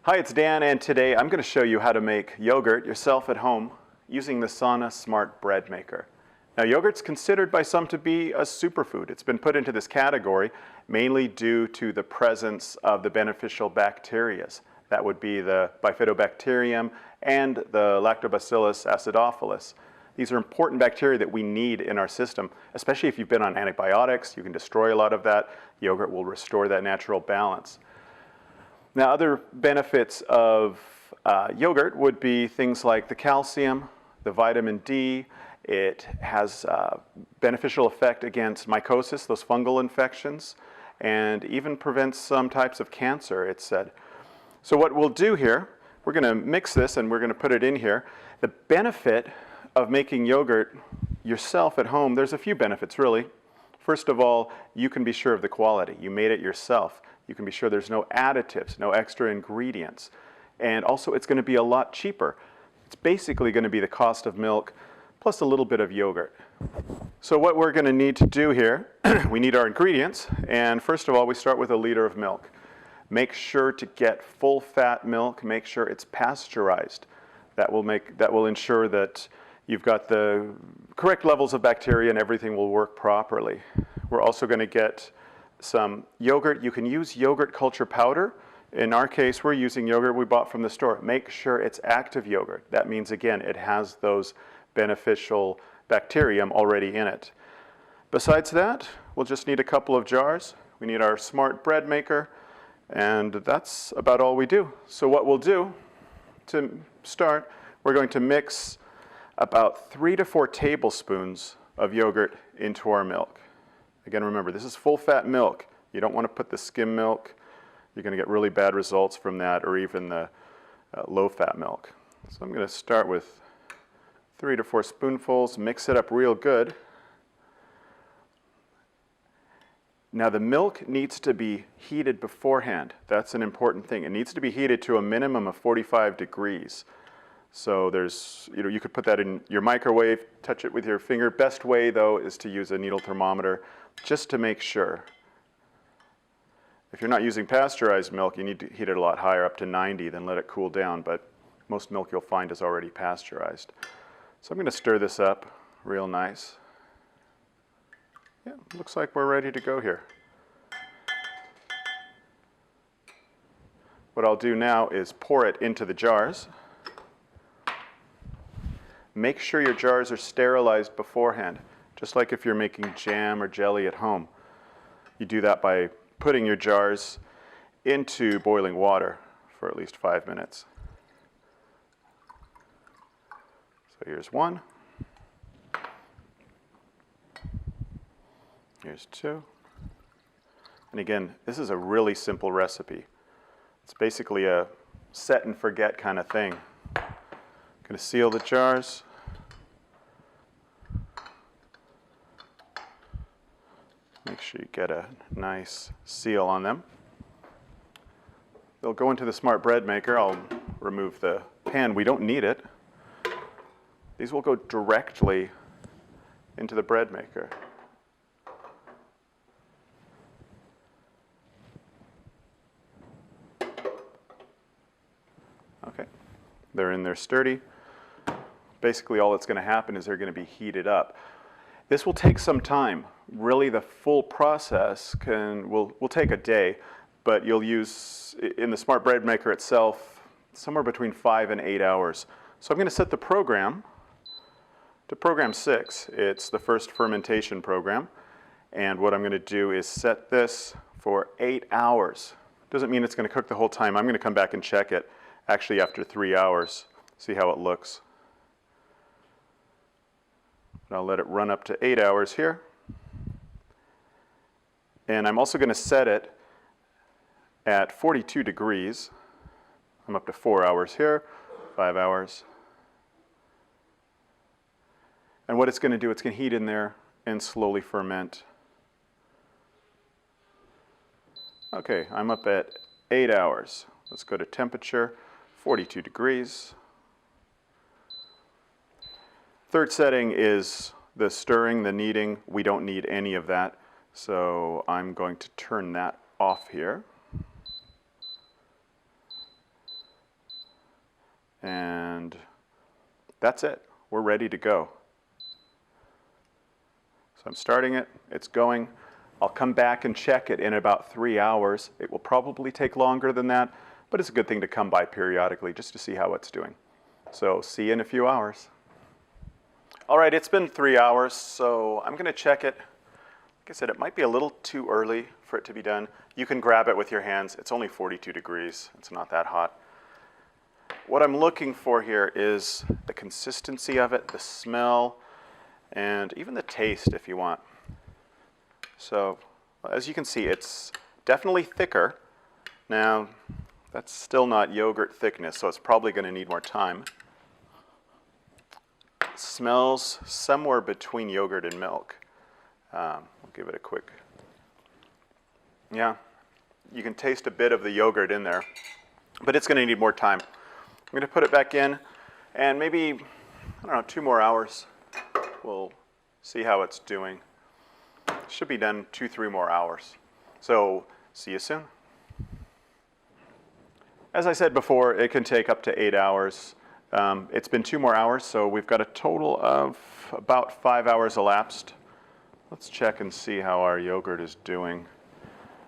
Hi, it's Dan, and today I'm going to show you how to make yogurt yourself at home using the Sana Smart Bread Maker. Now, yogurt's considered by some to be a superfood. It's been put into this category mainly due to the presence of the beneficial bacteria. That would be the Bifidobacterium and the Lactobacillus acidophilus. These are important bacteria that we need in our system, especially if you've been on antibiotics. You can destroy a lot of that. Yogurt will restore that natural balance. Now, other benefits of yogurt would be things like the calcium, the vitamin D. It has a beneficial effect against mycosis, those fungal infections, and even prevents some types of cancer, it's said. So what we'll do here, we're going to mix this and we're going to put it in here. The benefit of making yogurt yourself at home, there's a few benefits really. First of all, you can be sure of the quality. You made it yourself. You can be sure there's no additives, no extra ingredients. And also it's going to be a lot cheaper. It's basically going to be the cost of milk plus a little bit of yogurt. So what we're going to need to do here, we need our ingredients. And first of all, we start with a liter of milk. Make sure to get full fat milk. Make sure it's pasteurized. That will ensure that you've got the correct levels of bacteria and everything will work properly. We're also going to get some yogurt. You can use yogurt culture powder. In our case, we're using yogurt we bought from the store. Make sure it's active yogurt. That means, again, it has those beneficial bacterium already in it. Besides that, we'll just need a couple of jars. We need our smart bread maker, and that's about all we do. So what we'll do to start, we're going to mix about 3 to 4 tablespoons of yogurt into our milk. Again, remember, this is full-fat milk. You don't want to put the skim milk. You're going to get really bad results from that, or even the low-fat milk. So I'm going to start with 3 to 4 spoonfuls, mix it up real good. Now, the milk needs to be heated beforehand. That's an important thing. It needs to be heated to a minimum of 45 degrees. So you could put that in your microwave, touch it with your finger. Best way, though, is to use a needle thermometer just to make sure. If you're not using pasteurized milk, you need to heat it a lot higher, up to 90, then let it cool down. But most milk you'll find is already pasteurized. So I'm going to stir this up real nice. Yeah, looks like we're ready to go here. What I'll do now is pour it into the jars. Make sure your jars are sterilized beforehand, just like if you're making jam or jelly at home. You do that by putting your jars into boiling water for at least 5 minutes. So here's 1. Here's 2. And again, this is a really simple recipe. It's basically a set and forget kind of thing. I'm going to seal the jars. Make sure you get a nice seal on them. They'll go into the smart bread maker. I'll remove the pan. We don't need it. These will go directly into the bread maker. Okay, they're in there sturdy. Basically, all that's going to happen is they're going to be heated up. This will take some time. Really, the full process will take a day, but you'll use, in the smart bread maker itself, somewhere between 5 and 8 hours. So I'm going to set the program to program 6. It's the first fermentation program. And what I'm going to do is set this for 8 hours. Doesn't mean it's going to cook the whole time. I'm going to come back and check it actually after 3 hours, see how it looks. And I'll let it run up to 8 hours here. And I'm also going to set it at 42 degrees. I'm up to 4 hours here, 5 hours. And what it's going to do, it's going to heat in there and slowly ferment. Okay, I'm up at 8 hours. Let's go to temperature, 42 degrees. Third setting is the stirring, the kneading. We don't need any of that, so I'm going to turn that off here. And that's it. We're ready to go. So I'm starting it. It's going. I'll come back and check it in about 3 hours. It will probably take longer than that, but it's a good thing to come by periodically just to see how it's doing. So see you in a few hours. All right, it's been 3 hours, so I'm going to check it. Like I said, it might be a little too early for it to be done. You can grab it with your hands. It's only 42 degrees. It's not that hot. What I'm looking for here is the consistency of it, the smell, and even the taste if you want. So as you can see, it's definitely thicker. Now, that's still not yogurt thickness, so it's probably going to need more time. It smells somewhere between yogurt and milk. We'll give it a quick. Yeah, you can taste a bit of the yogurt in there, but it's going to need more time. I'm going to put it back in, and maybe, I don't know, 2 more hours. We'll see how it's doing. Should be done 2-3 more hours. So see you soon. As I said before, it can take up to 8 hours. It's been 2 more hours, so we've got a total of about 5 hours elapsed. Let's check and see how our yogurt is doing.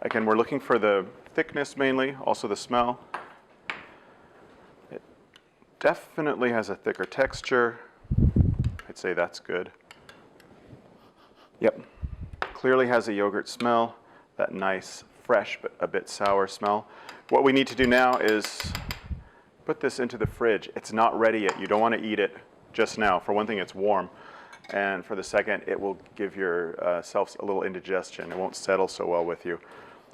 Again, we're looking for the thickness mainly, also the smell. It definitely has a thicker texture. I'd say that's good. Yep, clearly has a yogurt smell, that nice, fresh, but a bit sour smell. What we need to do now is put this into the fridge. It's not ready yet. You don't want to eat it just now. For one thing, it's warm. And for the second, it will give yourself a little indigestion. It won't settle so well with you.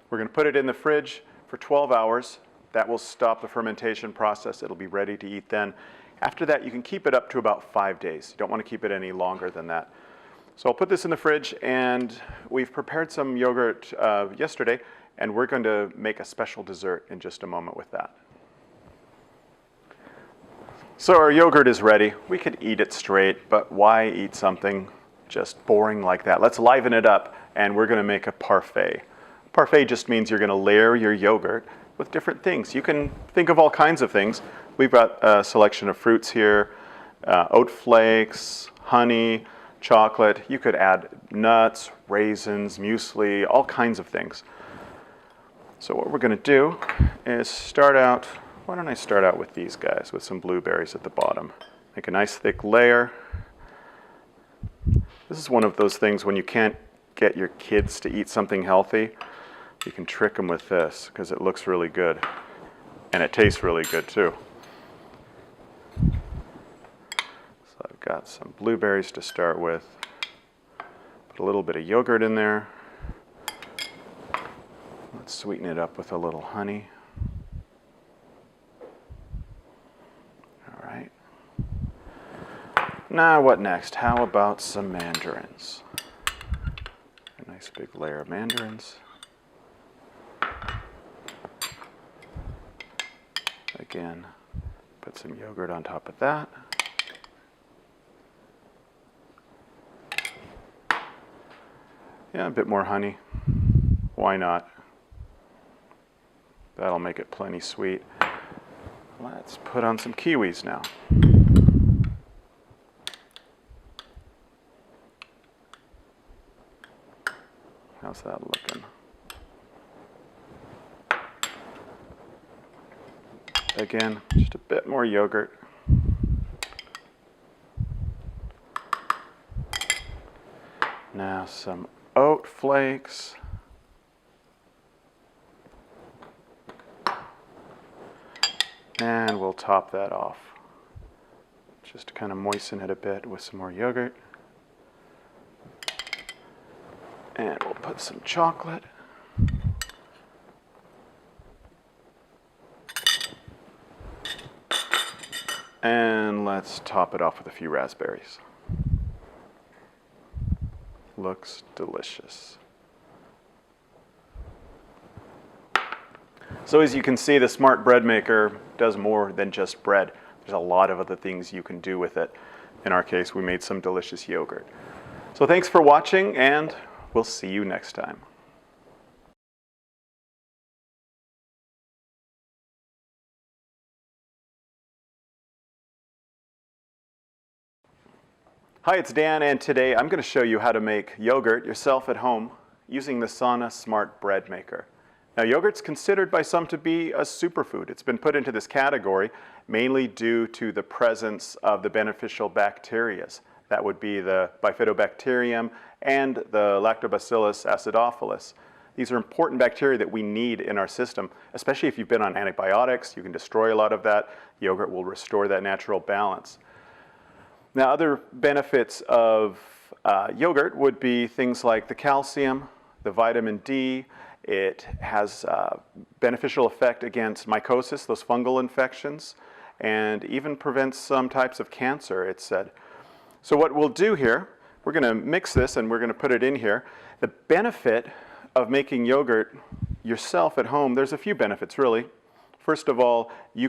We're going to put it in the fridge for 12 hours. That will stop the fermentation process. It'll be ready to eat then. After that, you can keep it up to about 5 days. You don't want to keep it any longer than that. So I'll put this in the fridge, and we've prepared some yogurt yesterday, and we're going to make a special dessert in just a moment with that. So our yogurt is ready. We could eat it straight, but why eat something just boring like that? Let's liven it up, and we're going to make a parfait. Parfait just means you're going to layer your yogurt with different things. You can think of all kinds of things. We've got a selection of fruits here, oat flakes, honey, chocolate. You could add nuts, raisins, muesli, all kinds of things. So what we're going to do is start out, why don't I start out with these guys, with some blueberries at the bottom. Make a nice thick layer. This is one of those things when you can't get your kids to eat something healthy, you can trick them with this because it looks really good. And it tastes really good too. So I've got some blueberries to start with. Put a little bit of yogurt in there. Let's sweeten it up with a little honey. All right. Now what next? How about some mandarins? A nice big layer of mandarins. Again, put some yogurt on top of that. Yeah, a bit more honey. Why not? That'll make it plenty sweet. Let's put on some kiwis now. How's that looking? Again, just a bit more yogurt. Now some oat flakes. And we'll top that off. Just to kind of moisten it a bit with some more yogurt. And we'll put some chocolate. And let's top it off with a few raspberries. Looks delicious. So as you can see, the Smart Bread Maker does more than just bread. There's a lot of other things you can do with it. In our case, we made some delicious yogurt. So thanks for watching, and we'll see you next time. Hi, it's Dan, and today I'm going to show you how to make yogurt yourself at home using the Sana Smart Bread Maker. Now, yogurt's considered by some to be a superfood. It's been put into this category mainly due to the presence of the beneficial bacteria. That would be the Bifidobacterium and the Lactobacillus acidophilus. These are important bacteria that we need in our system, especially if you've been on antibiotics. You can destroy a lot of that. Yogurt will restore that natural balance. Now, other benefits of yogurt would be things like the calcium, the vitamin D. It has beneficial effect against mycosis, those fungal infections, and even prevents some types of cancer, it's said. So what we'll do here, we're going to mix this and we're going to put it in here. The benefit of making yogurt yourself at home, there's a few benefits really. First of all, you